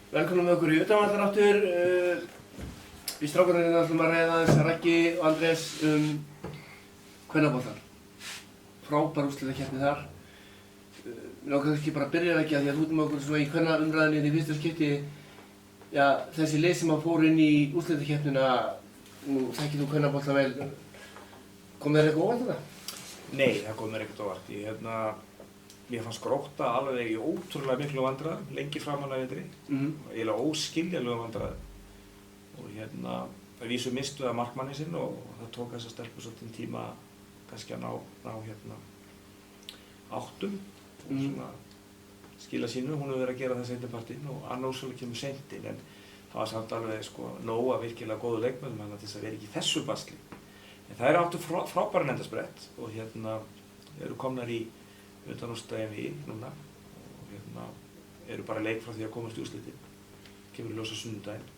Velkomnum með okkur í utanvallaráttur. Við strákarnir ætlum að ræða aðeins Raggi og Andrés kvennaboltann. Frábær úrslitakeppni þar. Við langar kannski bara að byrja Raggi, því að þú ert með okkur svona í kvennaumræðinni í fyrsta skipti. Já, þessi lið sem fór inn í úrslitakeppnina, nú þekkir þú kvennaboltann vel. Kom þér eitthvað óvart þetta? Nei, það kom mér ekkert óvart. Mér fannst Grótta alveg í ótrúlega miklu vandræðum, lengi framan af vetri, eiginlega óskiljanlegum vandræðum. Og það vísu mistu það markmanni sinn og það tók þessa stelpu svolítinn tíma kannski að ná áttum og svona skila sínu. Hún hefur verið að gera það seinni partinn og Anna Úrsula kemur seint inn, en það var samt alveg nóg af virkilega góðu leikmönnum hérna til þess að vera ekki í þessu basli. En það áttu frábæran endasprett og eru komnar í utanúrslita-EM núna og eru bara leik frá því að komast í úrslitin. Kemur í ljós á sunnudaginn.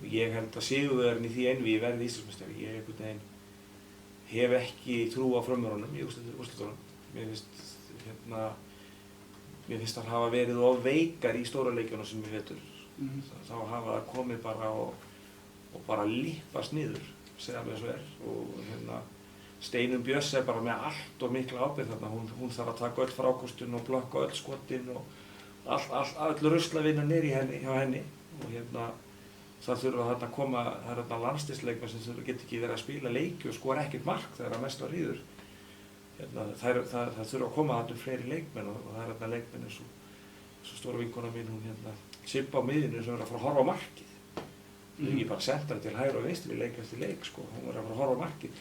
Og ég held að sigurvegarinn í því EM verði Íslandsmeistari. Ég einhvern veginn hef ekki trú á frumvörunum í úrslitunum. Mér finnst að hafa verið of veikar í stóra leikjunum sem ég vetur. Þá hafa það komið bara og bara lípast niður, segja alveg svo og Steinunn Björns bara með allt og mikla ábyrgð þarna. Hún þarf að taka öll frákostin og blokka öll skotin og öll ruslavinnan hjá henni. Og það þurfa þarna að koma, það eru þarna landsliðsleikmenn sem geta ekki verið að spila leiki og skora ekkert mark þegar að mest á ríður. Það þurfa að koma þarna fleiri leikmenn og það eru þarna leikmenn eins og stóra vinkona mín, hún Sibba á miðjunni sem er að fara að horfa á markið. Hún er ekki bara senda til hægri og vinstri leik eftir leik, hún er að fara að horfa á markið.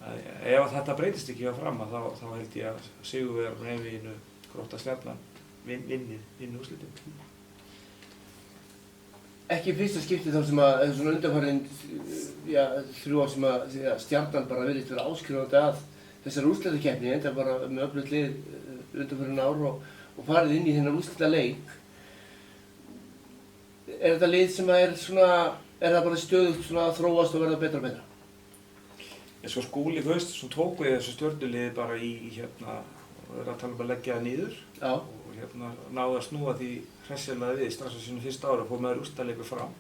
Ef þetta breytist ekki á fram þá held ég að sigurvegarinn EM Grótta Stjarnan vinni úrslitin. Ekki fyrsta skipti þá sem að svona undanfarin 3 ár sem að Stjarnan bara virðist vera áskrifandi að þessari úrslitakeppni, enda bara með öflugt lið undanfarin ár og farið inn í þennan úrslitaleik. Er þetta lið sem er það bara stöðugt svona að þróast og verða betra og betra? Skúli, svo tóku ég þessu stjörnuliði bara verið að tala um að leggja það niður. Já. Og náðu að snúa því hressilega við strax á sínu fyrsta ári og fór með úrslitaleikur fram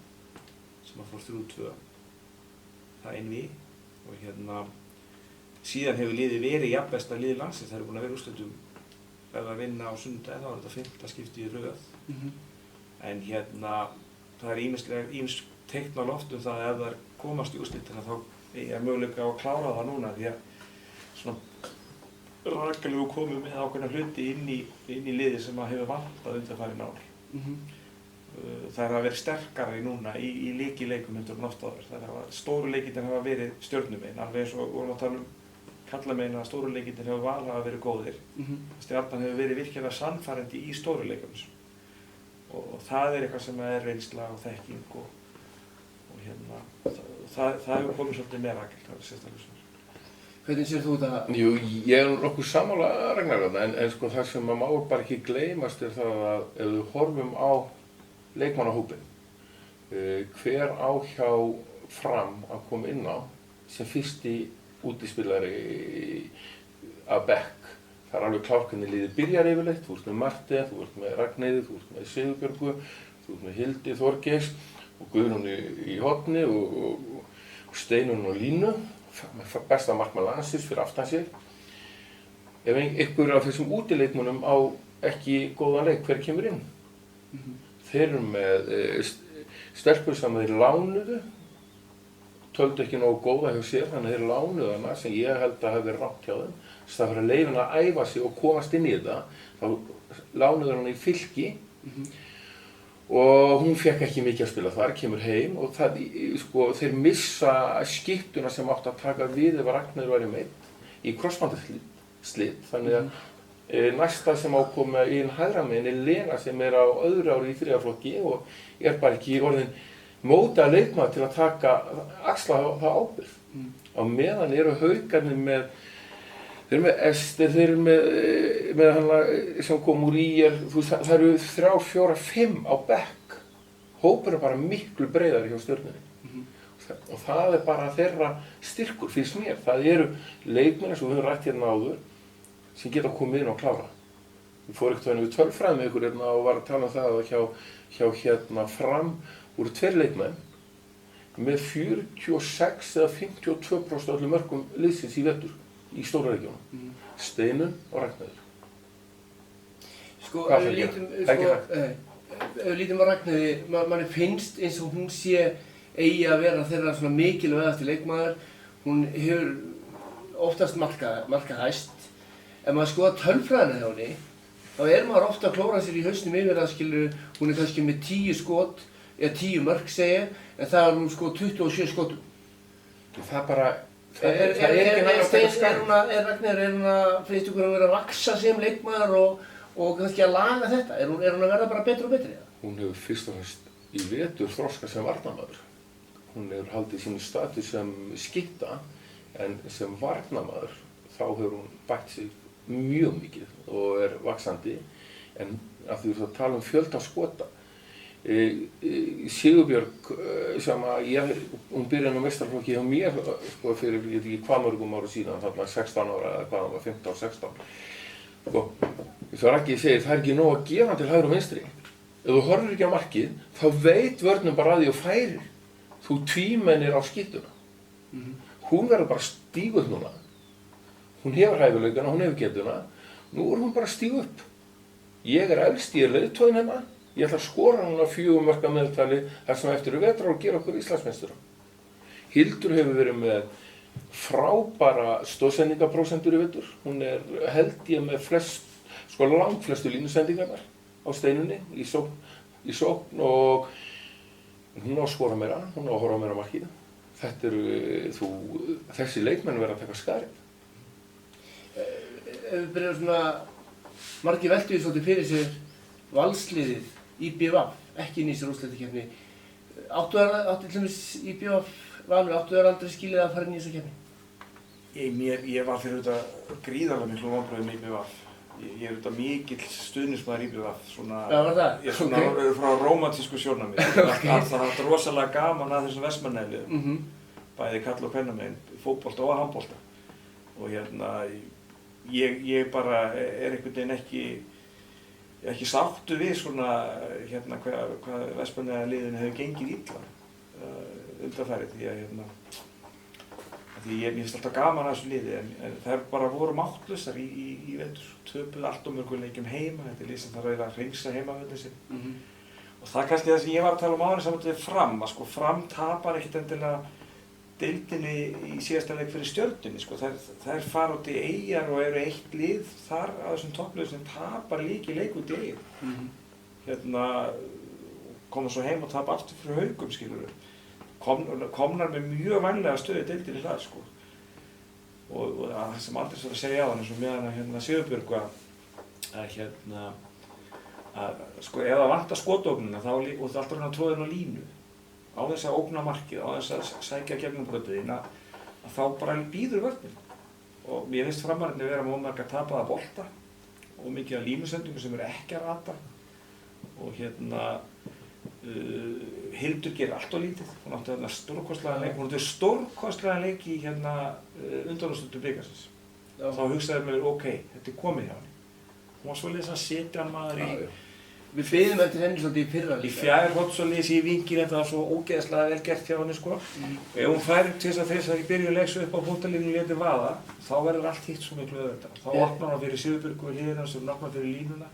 sem að fór 3-2. Það og síðan hefur liðið verið jafnbesta liðið landsins. Það eru búin að vera úrslitum ef að vinna á sunnudaginn, þá er þetta 5. skipti í röð. En það er ýmis teikn á loft það að ef það komast í úrslitina þá ég er möguleika á að klára það núna því að svona rakalegu komið með ákveðna hluti inn í liði sem að hefur vantað undanfarin ár. Það er að vera sterkari núna í lykileikum heldur en oft áður. Stóru leikirnir hafa verið stjörnumegin, alveg eins og við vorum að tala kallamegin að stóru leikirnir hafa verið góðir. Stjarnan hefur verið virkilega sannfærandi í stóru leikunum. Og það er eitthvað sem er reynsla og þekking og það hefur komið svolítið með Rakel, það er sérstaklega svona. Hvernig sér þú þetta? Jú, ég er nokkuð sammála Ragnar þarna, en það sem má bara ekki gleymast er það að ef við horfum á leikmannahópinn, hver á hjá Fram að koma inn á sem fyrsti útispilari af bekk. Það er alveg klart hvernig liðið byrjar yfirleitt, þú ert með Martein, þú ert með Ragnheiði, þú ert með Sigurbjörgu, þú ert með Hildi Þorgeirs og Guðrúnu í horni og Steinunn og Línu, með besta markmann landsins fyrir aftan sig. Ef einhver af þessum útileikmönnum á ekki góðan leik, hver kemur inn? Þeir eru með stelpur sem þeir lánuðu, töldu ekki nógu góða hjá sér, þannig að þeir lánuðu hana sem ég held að hafi verið rangt hjá þeim. Þess að það fyrir að leyfa hana að æfa sig og komast inn í þetta, þá lánuðu hana í Fylki. Og hún fekk ekki mikið að spila þar, kemur heim og þeir missa skiptuna sem átti að taka við ef Ragnheiður væri meidd í krossbandaslit. Þannig að næsta sem ákoma í hægra megin er Lena sem er á öðru ári í 3. flokki og er bara ekki orðin móta leikmaður til að axla það ábyrgð. Á meðan eru Haukarnir með þeir eru með Ester, þeir eru með hana sem kom úr ÍR, það eru 3, 4, 5 á bekk. Hópur er bara miklu breiðari hjá Stjörnunni. Og það er bara þeirra styrkur, finnst mér. Það eru leikmenn, eins og við höfum rætt hérna áður, sem geta komið inn og klára. Ég fór ekkert við tölfræði með ykkur hérna og var að tala um það að hjá hérna Fram voru 2 leikmenn með 46 eða 52% af öllum mörkum liðsins í vetur í stóra regionum. Steinunn og Ragnheiður. Sko, ef við lítum á Ragnheiði, manni finnst eins og hún sé eigi að vera þeirra svona mikilvægasti leikmaður. Hún hefur oftast markað hæst. Ef maður skoðar tölfræðina hjá henni, þá maður ofta að klóra sér í hausnum yfir að hún kannski með 10 skot, eða 10 mörk segja, en það hún sko 27 skotum. Það bara, það ekki nægt að taka skarð. Ragnheiður, finnst ykkur að vera að vaksa sem leikmaður og kannski að laga þetta? Hún að verða bara betri og betri? Hún hefur fyrst og fremst í vetur þroskað sem varnarmaður. Hún hefur haldið sínu status sem skytta, en sem varnarmaður þá hefur hún bætt sig mjög mikið og vaxandi. En að því að tala um fjölda skota. Sigurbjörg, sem hún byrjaði á meistaraflokki hjá mér sko, fyrir ég veit ekki hvað mörgum ára síðan, þarna 16 ára eða hvað var 15-16. Sko, eins og Raggi segir, það ekki nóg að gefa hann til hægri og vinstri. Ef þú horfir ekki á markið, þá veit vörnum bara að því og færir. Þú tvímennir á skyttuna. Hún verður bara að stíga upp núna. Hún hefur hæfileikana, hún hefur getuna. Nú hún bara að stíga upp. Ég elst, ég leiðtoginn hennar. Ég ætla að skora núna 4 mörk að meðaltali þar sem eftir vetrar og gera okkur Íslandsmeistara. Hildur hefur verið með frábæra stoðsendingaprósentur í vetur. Hún held ég með langflestu línusendingarnar á Steinunni í sókn og hún á að skora meira, hún á að horfa meira á markið. Þessi leikmenn verða að taka skarið. Ef við byrjum svona, margir veltu svolítið fyrir sér valsliðið IBVF, ekki inn í þessari úrslitakeppni. Áttu til dæmis IBVF Valur, áttu þær aldrei skilið að fara inn í þessa keppni? Ég var fyrir þetta gríðarlega miklu vonbrigði með IBVF. Ég þetta mikill stuðningsmaður IBVF, svona, ég er svona frá rómantísku sjónarmið. Það haft rosalega gaman að þessum Vestmannaeyjaliðum, bæði kalla og kvennamegin, fótbolta og handbolta. Og hérna, ég bara einhvern veginn ekki sáttur við svona, hérna, hvað Vestmannaeyjaliðinu hefur gengið illa undanfarið, því ég finnst alltaf gaman að þessu liði, en þær bara voru máttlausar í vetur, töpuðu allt og mörgum leikjum heima, þetta lið sem þarf eiginlega að hreinsa heimavöllinn sinn. Og það er kannski það sem ég var að tala um áður saman við Fram, að sko Fram tapar ekkert endilega deildinni í síðasta leik fyrir Stjörnunni, sko, þær fara út í Eyjar og eru eitt lið þar á þessum toppliðum sem tapar leik út í Eyjum. Hérna koma svo heim og tapa aftur fyrir Haugum, skilurðu. Komnar með mjög vænlega stöðu deildinni það, sko. Og það sem Andrés var að segja á hann, eins og með hana Sigurbjörgu að sko, ef það vantar skotóknina og þú ert alltaf að tróða inn á línu á þess að ógna markið, á þess að sækja gegnum brotið að þá bara býður vörnin. Og mér finnst Framararnir vera með ómarga tapaða bolta og mikið af línusendingum sem ekki að rata. Og hérna Hildur gerir allt of lítið. Hún átti þarna stórkostlegan leik. Hún átti stórkostlegan leik í undanúrslitum bikarsins. Þá hugsaði mér, ok, þetta komið hjá henni. Hún var svolítið að setja maður í... Við biðum eftir henni svolítið í fyrra líka. Í fjærhottsólíðis í vingin, þetta var svo ógeðslega vel gert hjá henni, sko. Og ef hún fær til þess að í byrjun leiks upp á punktalínu og léti vaða, þá verður allt hitt svo miklu auðveldara. Þá opnar hún fyrir Sigurbjörgu við hliðina sem hún opnar fyrir línuna.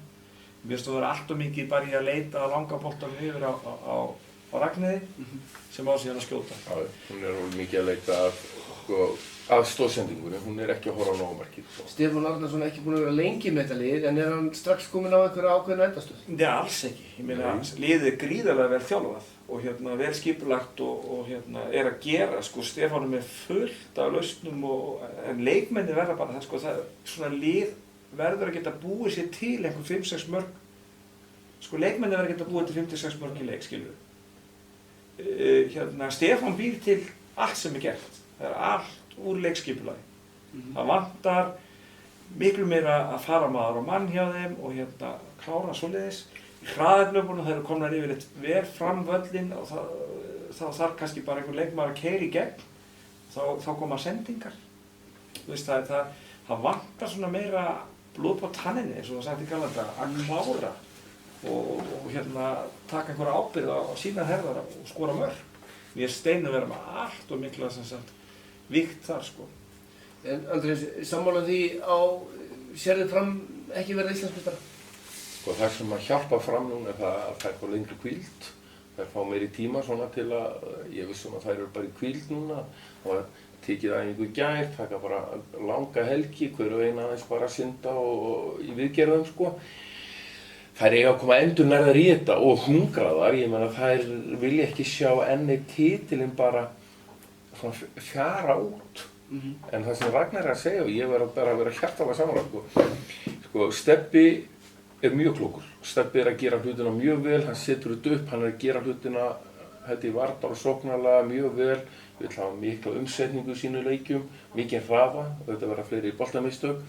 Mér finnst það vera allt og mikið bara í að leita að langa boltanum yfir á Ragnheiði sem á síðan að skjóta. Já, hún alveg mikið að leita að stoðsendingunni, hún ekki að horfa á nógumarkið. Stefán Arnarsson ekki búinn að vera lengi með þetta lið, en hann strax kominn á einhverja ákveðna endastöð? Nei, alls ekki. Ég meina, liðið gríðarlega vel þjálfað og vel skipulagt og að gera, sko, Stefán með fullt af lausnum en leikmenni verða bara það, sko, svona lið verður að geta búið sér til einhver 5-6 mörk. Sko, leikmenni verður að geta búið til 5-6 mörk í leik, skilur. Stefán býr til allt sem gert. Það allt úr leikskipulagi. Það vantar miklu meira að fara maður á mann hjá þeim og klára svoleiðis. Í hraðarlöpunum þeir eru komnar yfir vel fram völlinn og þá þarf kannski bara einhver leikmaður að keyra í gegn. Þá koma sendingar. Þú veist, það vantar svona meira blóð på tanninni, eins og það sagt í gamla daga, að klára og taka einhverja ábyrgð á sínar herðar og skora mörk. Mér Steinir vera með allt og mikla sem sagt víkt þar sko. En Andrés, sammála því sérðu Fram ekki verða Íslandsmeistara? Sko það sem að hjálpa Fram núna er það að þær fá lengri hvíld. Þær fá meiri tíma svona til að, ég vissum að þær eru bara í hvíld núna. Það var tekið æfingu í gær, taka bara langa helgi, hverju eina aðeins bara að synda og í viðgerðum sko. Þær eiga að koma endurnærðar í þetta og hungraðar, ég meina þær vilja ekki sjá enn eitt titilinn bara svona fjara út. En það sem Ragnar er að segja, og ég verð bara að vera hjartanlega sammála sko, Stebbi er mjög klókur. Stebbi er að gera hlutina mjög vel, hann setur þetta upp, hann er að gera hlutina í varnar og sóknarlega mjög vel. Vill hafa mikla umsetningu í sínu leikjum, mikinn hraða og þetta verða fleiri boltamistök.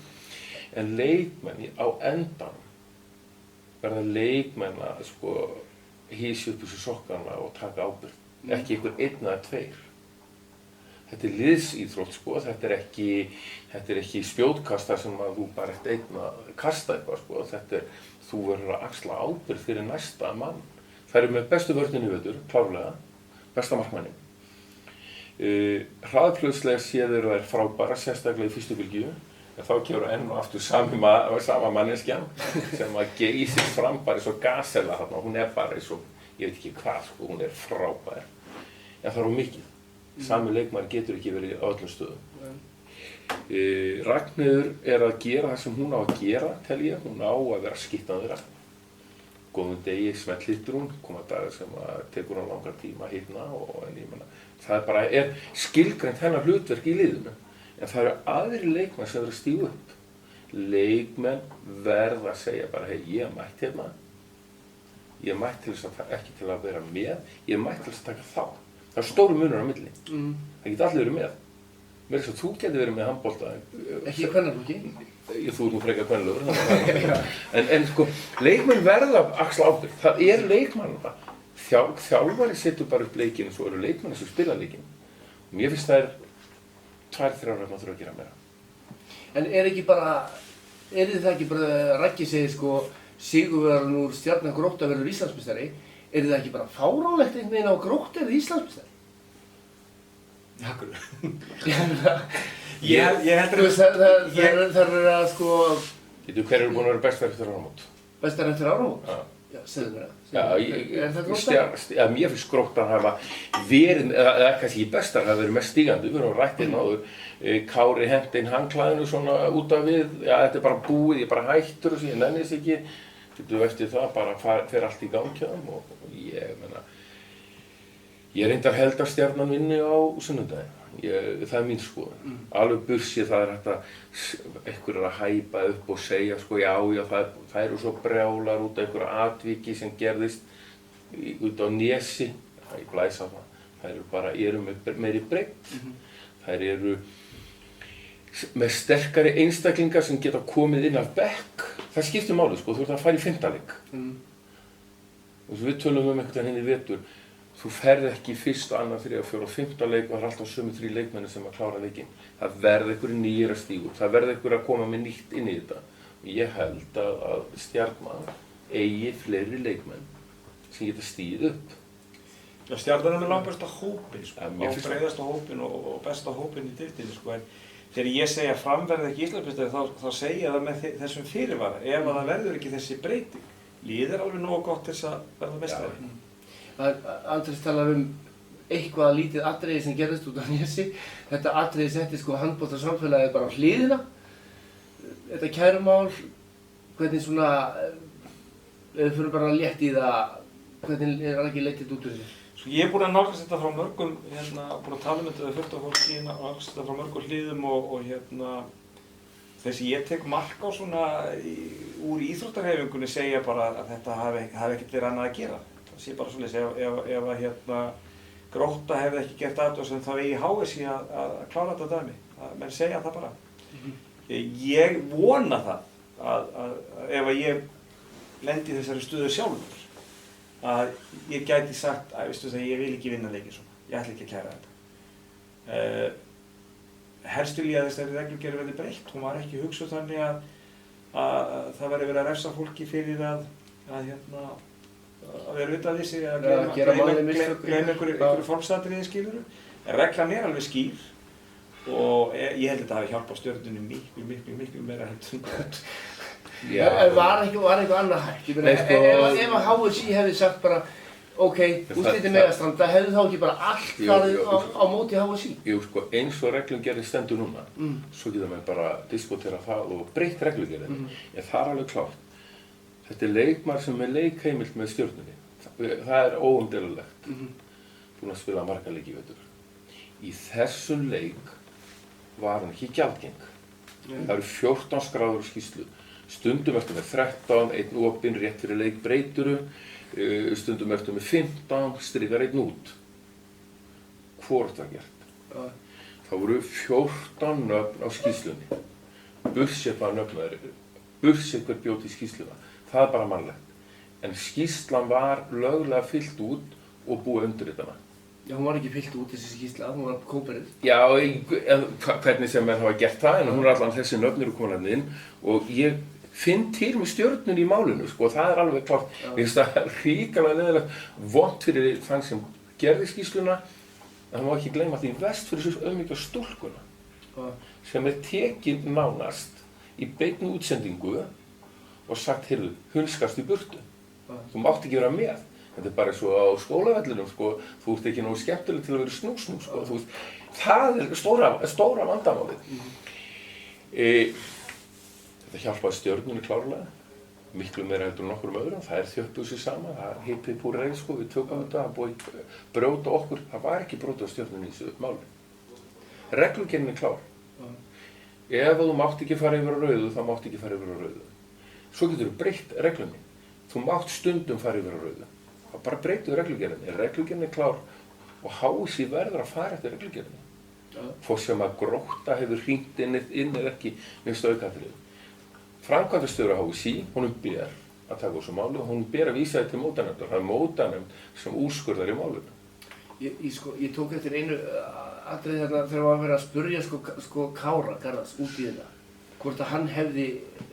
En leikmenn á endan verða leikmenn að sko hísja upp þessu sokkana og taka ábyrgð. Ekki einhver einn eða tveir. Þetta er liðsíþrótt sko, þetta er ekki spjótkastar sem að þú bara ert einn að kasta eitthvað sko. Þetta er, þú verður að axla ábyrgð fyrir næsta mann. Það eru með bestu vörnin í vetur, klárlega, besta markmanni. Hraðfljótslega séð eru þær frábærar, sérstaklega í fyrstu bylgju. En þá kemur enn og aftur sama manneskjan sem að geysir fram bara eins og Gazella þarna. Hún er bara eins og, ég veit ekki hvað sko, hún er frábær. En það er mikið. Sami leikmaður getur ekki verið á öllum stöðum. Ragnheiður er að gera það sem hún á að gera, tel ég. Hún á að vera skiptaðra. Góðum degi smellhittur hún, koma dagar sem að tekur hann langar tíma að hitna en ég meina, það bara er skilgreint hennar hlutverk í liðinu. En það eru aðrir leikmenn sem verður að stíga upp. Leikmenn verða að segja bara, hei, ég er mætt hérna. Ég er mætt til þess að ekki til að vera með, ég er mætt til þess að taka þá. Það er stóru munur á milli. Það geta allir verið með. Mér er þess að þú geti verið með handbolta. Ekki í kvennaflokki? Þú ert nú frekar kvenlegur. En sko, leikmenn verða að axla ábyrgð. Það er leikmannana. Þjálfari setur bara upp leikinn og svo eru leikmenn sem spila leikinn. Mér finnst það 2-3 ára maður þurfa að gera meira. En er það ekki bara, Raggi segir sko, sigurvegarinn úr Stjarnan Grótta verður Íslandsmeistari, er það ekki bara fáránlegt einhvern veginn á Grótta verður Íslandsmeistari? Akkur. Ég heldur að það er að sko... Hver eru búin að vera bestar eftir áramót? Bestar eftir áramót? Já, segðu mér það. Er það Grótta? Mér finnst Gróttan hafa verið, eða kannski ekki bestar, hafa verið mest stígandi. Við erum rættið áður. Kári henti inn handklæðinu svona út af við. Já, þetta er bara búið, ég er bara hættur og ég nenni þess ekki. Eftir það bara fer allt í gangi hjá þeim og ég meina, ég reyndar held að Stjarnan vinni á sunnudaginn. Það er mín skoðun. Alveg bursið það er hægt að einhverjir að hæpa upp og segja sko já, það eru svo brjálar út af einhverju atviki sem gerðist út á Nesi. Ég blæsa það. Þær eru með meiri breidd. Þær eru með sterkari einstaklingar sem geta komið inn af bekk. Það skiptir máli sko, þú ert að fara í 5. leik. Og svo við tölum einhvern veginn í vetur. Þú ferð ekki í 1., 2., 3., 4. og 5. leik og það er alltaf sömu 3 leikmenni sem að klára leikinn. Það verður einhverju nýjir að stíga upp, það verður einhverju að koma með nýtt inn í þetta. Og ég held að Stjarnan eigi fleiri leikmenn sem geta stígið upp. Já, Stjarnan er með langbesta hópinn, sko, breiðasta hópinn og besta hópinn í deildinni, sko. Þegar ég segja Fram verði ekki Íslandsmeistari þá segja ég það með þessum fyrirvara. Ef það verður ekki þessi breyting, líður alveg nógu gott til þess að verða meistari. Andrés talar eitthvað lítið atriði sem gerðist út á Nesi. Þetta atriði setti sko handboltasamfélagið bara á hliðina. Þetta kærumál, hvernig svona, ef við fyrir bara létt í það, hvernig er ekki leitt út úr þessu? Ég er búinn að nálgast þetta frá mörgum, búinn að tala um þetta við fullt af fólki, nálgast þetta frá mörgum hliðum og þessi ég tek mark á svona úr íþróttahreyfingunni segja bara að þetta hafi ekkert verið annað að gera. Það sé bara svoleiðis ef Grótta hefði ekki gert athugasemd þá eigi HSÍ að klára þetta dæmi. Menn segja það bara. Ég vona það að ef ég lendi í þessari stöðu sjálfur að ég gæti sagt að ég vil ekki vinna leikinn svona, ég ætla ekki að kæra þetta. Helst vil ég að þessari reglugerð verði breytt, hún var ekki hugsuð þannig að að það verði verið að refsa fólki fyrir að vera utan við sig að gleyma einhverju formsatriði skilurðu. En reglan alveg skýr og ég held að þetta hafi hjálpað Stjörnunni miklu meira heldur. En var eitthvað annað hægt? Ég meina, ef að HSÍ hefði sagt bara ok, úrslitin megastanda, hefði þá ekki bara allt farið á móti HSÍ? Jú, sko, eins og reglugerðin stendur núna, svo geta maður bara diskutera það og breytt reglugerðin. En það alveg klárt. Þetta leikmaður sem leikheimild með Stjörnunni. Það óumdelulegt. Búinn að spila marga leiki í vetur. Í þessum leik var hann ekki gjaldgeng. Það eru 14 skráður skýrslu. Stundum ertu með 13, einn opinn rétt fyrir leik breyturu. Stundum ertu með 15, strikar einn út. Hvort var gert? Það voru 14 nöfn á skýrslunni. Bursið hvaða nöfn það eru. Bursið hver bjóð til skýrsluna. Það bara mannlegt. En skýrslan var löglega fyllt út og búið undirritana. Já, hún var ekki fyllt út þessi skýrsla, hún var kóperið. Já, hvernig sem menn hafa gert það, en hún allan þessi nöfn eru komin inn og ég finn til með Stjörnunni í málinu, sko, það alveg klárt. Mér finnst það hrikalega leiðilegt vont fyrir þann sem gerði skýrsluna, en það má ekki gleyma því verst fyrir svo auðmikla stúlkuna sem tekin nánast í beinni útsendingu og sagt, heyrðu, hunskast í burtu. Þú mátt ekki vera með. Þetta bara eins og á skólavellinum, sko, þú ert ekki nógu skemmtileg til að vera snúsnum, sko, þú veist, það stóra vandamálið. Þetta hjálpaði Stjörnunni klárlega, miklu meira heldur en nokkurum öðrum, það þjöppuð sér saman, það hippið púr reið, sko, við tökum þetta, það búið brjóta okkur, það var ekki brotið á Stjörnunni í þessu máli. Reglugerðin klár. Ef þú mátt ekki fara yfir á rauðu, þá mátt ekki fara yfir á rauðu. Svo getur þú breytt reglunni. Þú mátt stundum fara yfir á rauðu. Það bara breytuðu reglugerðinni. Reglugerðin klár og HSÍ verður að fara eftir reglugerðinni. Fólk sem að Grótta hefur hringt inn eða ekki minnst aukatriði. Framkvæmdastjóri HSÍ, honum ber að taka þessu máli og honum ber að vísa þetta til mótanefndar. Það mótanefnd sem úrskurðar í málinu. Ég tók eftir einu atriði þarna þegar maður verið að spurja Kára Garðars út í þetta. Hvort að hann hefði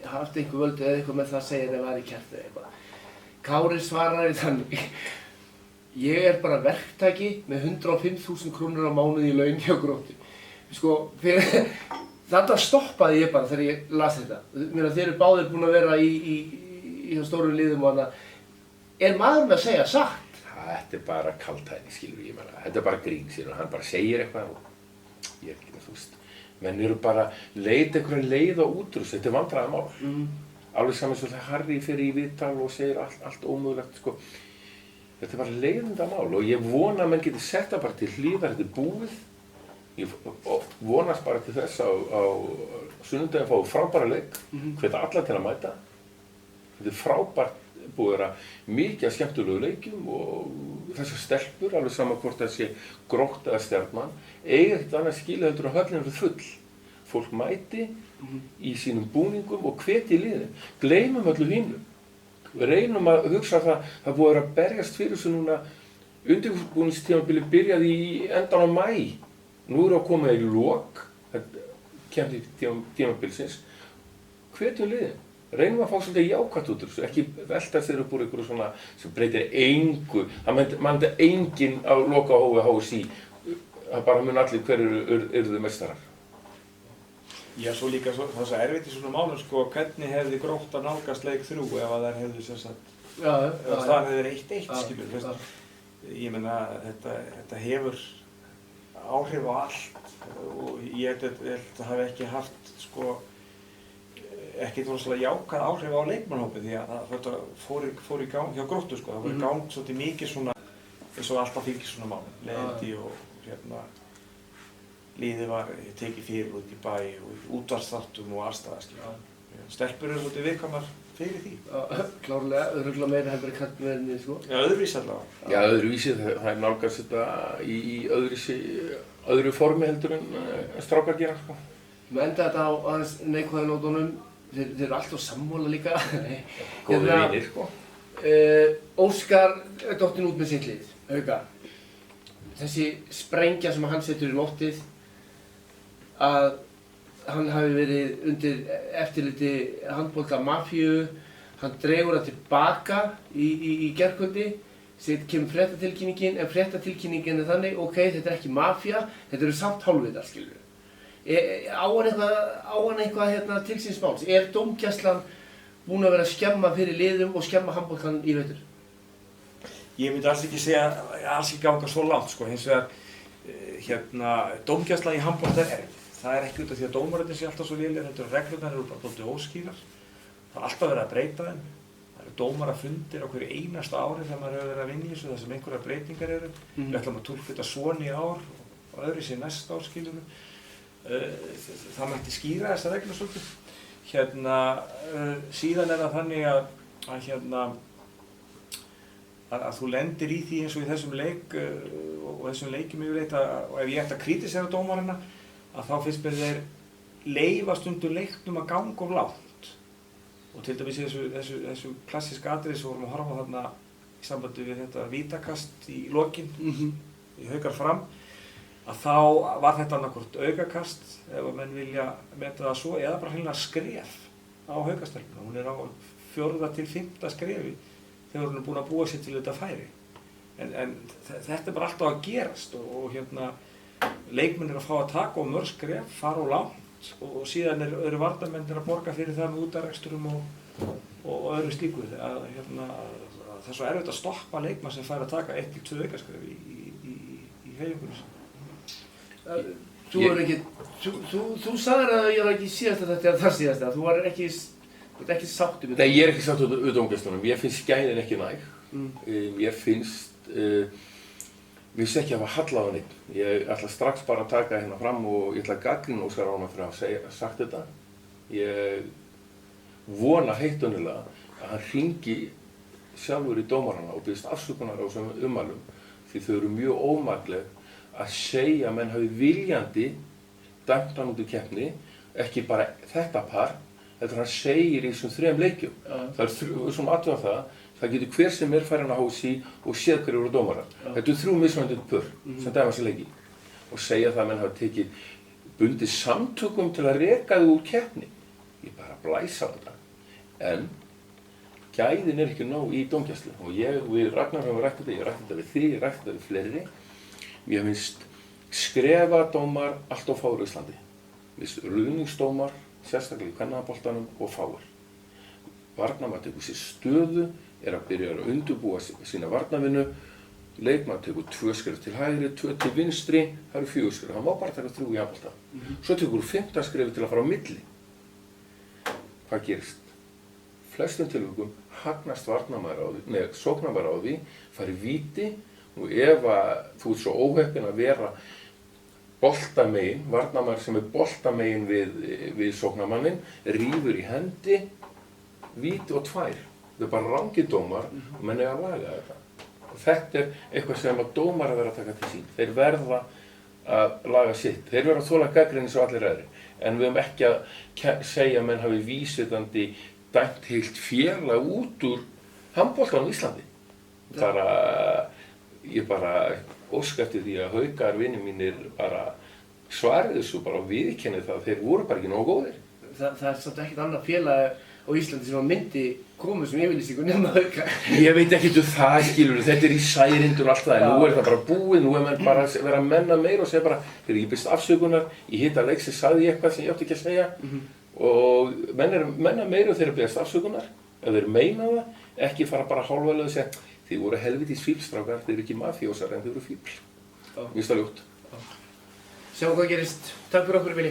haft einhver völdu eða eitthvað með það að segja að það væri kært eða eitthvað. Kári svaraði þannig, ég bara verktaki með 105.000 krónur á mánuði í laun hjá Gróttu. Þetta stoppaði ég bara þegar ég las þetta. Þeir eru báðir búin að vera í stórum liðum og annað. Er maður með að segja satt? Þetta bara kaldhæðni, skilur ég meina. Þetta bara grín, skilur. Hann bara segir eitthvað og ég ekki það, þú veist. Menn eru bara leita einhverja leið á útrúst. Þetta vandræðamál. Alveg saman svo þegar Harry fer í viðtal og segir allt ómögulegt, sko. Þetta bara leiðindamál og ég vona að menn geti sett það bara til hlíðar, þetta búið. Ég vonast bara til þess á sunnudaginn að fá frábæra leik, hveta alla til að mæta. Þetta frábært búið að vera mikið skemmtilegu leikjum og þessar stelpur, alveg saman hvort það sé Grótta eða Stjarnan, eiga þetta annað skilja heldur að höllin eru full. Fólk mæti í sínum búningum og hvetji liðin. Gleymum öllu hínu. Við reynum að hugsa það búið að vera að berjast fyrir þessu núna. Undirbúningstímabili byrjaði í endan á maí. Nú eru að koma í lok, kemdi tímabilsins. Hvetjum liðin. Reynum að fá svolítið jákvætt út úr þessu, ekki velta þeir upp úr einhverju svona sem breytir engu. Það myndi enginn á lokahófi HSÍ, það bara mun allir hverju eru meistarar. Já, svo líka það er svo erfitt í svona málum, sko, hvernig hefði Grótta nálgast leik 3 ef að þær hefðu sem sagt, það hefði verið 1-1, skilur. Ég meina, þetta hefur áhrif á allt og ég held að það hafi ekki haft, sko, ekki rosalega jákvæð áhrif á leikmannahópinn því að þetta fór í gang hjá Gróttu, sko. Það fór í gang svolítið mikið svona, eins og alltaf fylgir svona málum, leiðindi og liðið var tekið fyrir út í bæ og í útvarpsþáttum og allstaðar, skilur. Stelpur eru svolítið viðkvæmar fyrir því. Klárlega, örugglega meira heldur en karlmennirnir, sko. Já, öðruvísi allavega. Já, öðruvísi, það er nálgast þetta í öðru formi heldur en strákar gera, sko. Við enda þetta á aðeins neikvæðanótunum. Þeir eru alltaf sammála líka. Góðir vinir, sko. Óskar er dottinn út með sitt lið, Hauka. Þessi sprengja sem hann setur í loftið að hann hafi verið undir eftirliti handbolta mafíu, hann dregur það tilbaka í gærkvöldi, kemur fréttatilkynningin, en fréttatilkynningin er þannig, ok, þetta er ekki mafía, þetta eru samt hálfvitar, skilur við. Á hann eitthvað til síns máls? Er dómgæslan búin að vera að skemma fyrir liðum og skemma handboltan í vetur? Ég myndi alls ekki segja, alls ekki ganga svo langt, sko, hins vegar, dómgæsla í handbolta er erfið. Það er ekki út af því að dómararnir sé alltaf svo lélegir, heldur reglurnar eru bara dálítið óskýrar. Það er alltaf verið að breyta þeim. Það eru dómarafundir á hverju einasta ári þegar maður hefur verið að vinna í þessu, þar sem einhverjar breytingar eru. Við ætlum að túlka þetta svona í ár og öðru sér næsta ár, skiljum við. Það mætti skýra þessa reglur svolítið. Síðan er það þannig að þú lendir í því eins og í þessum leik og þessum leikjum yfirleitt og ef ég ætti að kritisera dómarana að þá finnst mér þeir leyfa stundum leiknum að ganga of langt. Og til dæmis í þessu klassíska atriði sem vorum að horfa þarna í sambandi við þetta vítakast í lokin, í Haukar Fram, að þá var þetta annarkvort aukakast ef að menn vilja meta það svo eða bara hreinlega skref á Haukastelpuna. Hún er á 4. til 5. skrefi þegar hún er búin að búa sér til þetta færi. En þetta er bara alltaf að gerast og leikmenn að fá að taka og mörg skref, fara og langt og síðan eru varnarmennir að borga fyrir það með útareksturum og öðru slíku. Það er svo erfitt að stoppa leikmann sem fær að taka 1 til 2 aukaskref í hreyfingunni. Þú sagðir að ég var ekki síðast að þetta er það síðast að þú var ekki sáttur við þetta. Nei, ég er ekki sáttur við dómgæslunum. Ég finnst gæðin ekki næg. Ég finnst ekki að hafa hallað á neitt. Ég ætla strax bara að taka hérna fram og ég ætla að gagnrýna Óskar Ármann fyrir að hafa sagt þetta. Ég vona heittunilega að hann hringi sjálfur í dómarana og biðjist afsökunar á þessum ummælum því þau eru mjög ómakleg að segja að menn hafi viljandi dæmt hann út í keppni, ekki bara þetta par, heldur hann segir í þessum 3 leikjum. Það er svona athuga það getur hver sem er farin að hósi og séð hverju eru dómarar. Þetta eru 3 mismunandi pör sem dæma sér leiki og segja það að menn hafi tekið bundið samtökum til að reka þau úr keppni. Ég bara blæsa á þetta. En gæðin er ekki nóg í dómgæslu og við Ragnar höfum rætt þetta, ég rætt þetta við þig, ég rætt þetta við fleiri. Mér finnst skrefadómar allt of fáir á Íslandi. Mér finnst ruðningsdómar, sérstaklega í kvennaboltanum og fáir. Varnarmaður tekur sér stöðu, er að byrja að undirbúa sína varnarvinnu. Leikmaður tekur 2 skref til hægri, 2 til vinstri, það eru 4 skref. Hann má bara taka 3 í handbolta. Svo tekur 5. skrefi til að fara á milli. Hvað gerist? Flestum tilvikum hagnast sóknarmaður á því, fari víti og ef þú ert svo óheppinn að vera boltamegin, varnarmaður sem er boltamegin við sóknarmanninn, rífur í hendi, víti og 2. Það er bara rangidómar og menn eiga að laga þetta. Og þetta er eitthvað sem að dómar verða að taka til sín. Þeir verða að laga sitt. Þeir verða að þola gagnrýni svo allir aðrir. En við höfum ekki að segja að menn hafi vísvitandi dæmt heilt félag út úr handboltanum í Íslandi. Ég bara óska eftir því að Haukar vinir mínir bara svarið þessu bara og viðurkenni það að þeir voru bara ekki nógu góðir. Það er samt ekkert annað félag á Íslandi sem myndi koma sem yfirlýsingu nema Haukar. Ég veit ekkert það, skilur, þetta er í særindur og allt það, en nú er það bara búið, nú er menn bara að vera að menna meira og segja bara, þegar ég byrst afsökunar, í hita leiksi sagði ég eitthvað sem ég átti ekki að segja og menna meira og þeir byrst afsökunar, ef þeir meina það, ekki fara bara hálfælega og segja, þið voru helvitís fílstrákar, þeir eru ekki mafíósar en þeir eru fíl. Mér finnst það ljótt. Sjáum hvað gerist. Takk fyrir okkur, Vili.